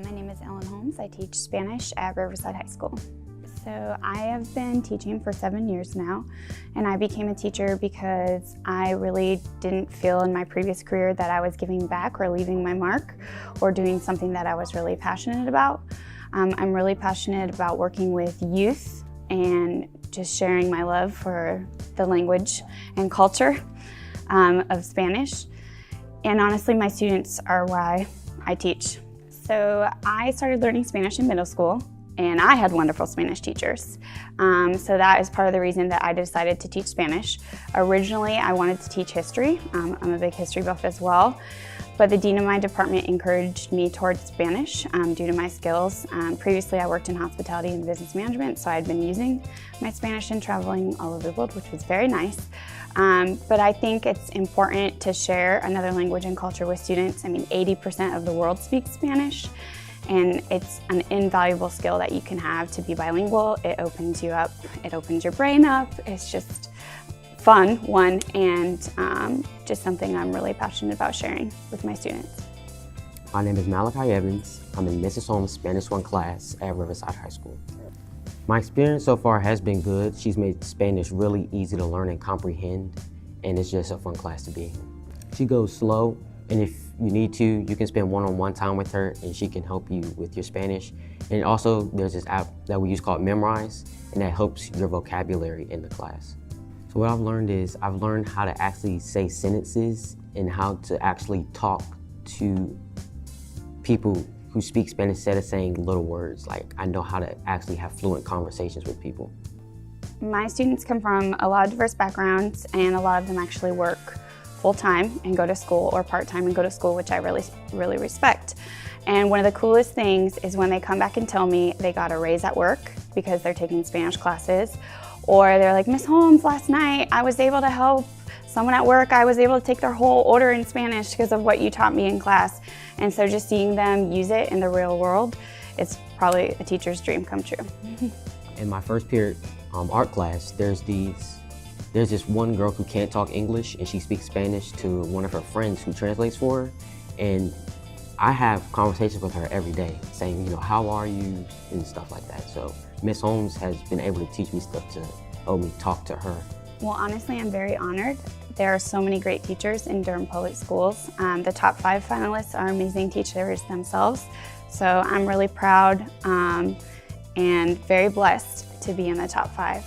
My name is Holmes. I teach Spanish at Riverside High School. So I have been teaching for 7 years now, and I became a teacher because I really didn't feel in my previous career that I was giving back or leaving my mark or doing something that I was really passionate about. I'm really passionate about working with youth and just sharing my love for the language and culture of Spanish. And honestly, my students are why I teach. So I started learning Spanish in middle school, and I had wonderful Spanish teachers. So that is part of the reason that I decided to teach Spanish. Originally, I wanted to teach history. I'm a big history buff as well. But the dean of my department encouraged me towards Spanish due to my skills. Previously, I worked in hospitality and business management, so I'd been using my Spanish and traveling all over the world, which was very nice. But I think it's important to share another language and culture with students. I mean, 80% of the world speaks Spanish, and it's an invaluable skill that you can have to be bilingual. It opens you up, it opens your brain up. It's just fun, and just something I'm really passionate about sharing with my students. My name is Malachi Evans. I'm in Mrs. Holmes' Spanish 1 class at Riverside High School. My experience so far has been good. She's made Spanish really easy to learn and comprehend, and it's just a fun class to be in. She goes slow, and if you need to, you can spend one-on-one time with her and she can help you with your Spanish. And also, there's this app that we use called Memrise, and that helps your vocabulary in the class. So what I've learned is I've learned how to actually say sentences and how to actually talk to people who speak Spanish instead of saying little words. Like, I know how to actually have fluent conversations with people. My students come from a lot of diverse backgrounds, and a lot of them actually work full-time and go to school, or part-time and go to school, which I really respect. And one of the coolest things is when they come back and tell me they got a raise at work because they're taking Spanish classes, or they're like, Miss Holmes, last night I was able to help someone at work. I was able to take their whole order in Spanish because of what you taught me in class. And so just seeing them use it in the real world, it's probably a teacher's dream come true. In my first period art class, there's this one girl who can't talk English, and she speaks Spanish to one of her friends who translates for her. And I have conversations with her every day saying, how are you, and stuff like that. So Miss Holmes has been able to teach me stuff to help me talk to her. Well, honestly, I'm very honored. There are so many great teachers in Durham Public Schools. The top 5 finalists are amazing teachers themselves. So I'm really proud and very blessed to be in the top 5.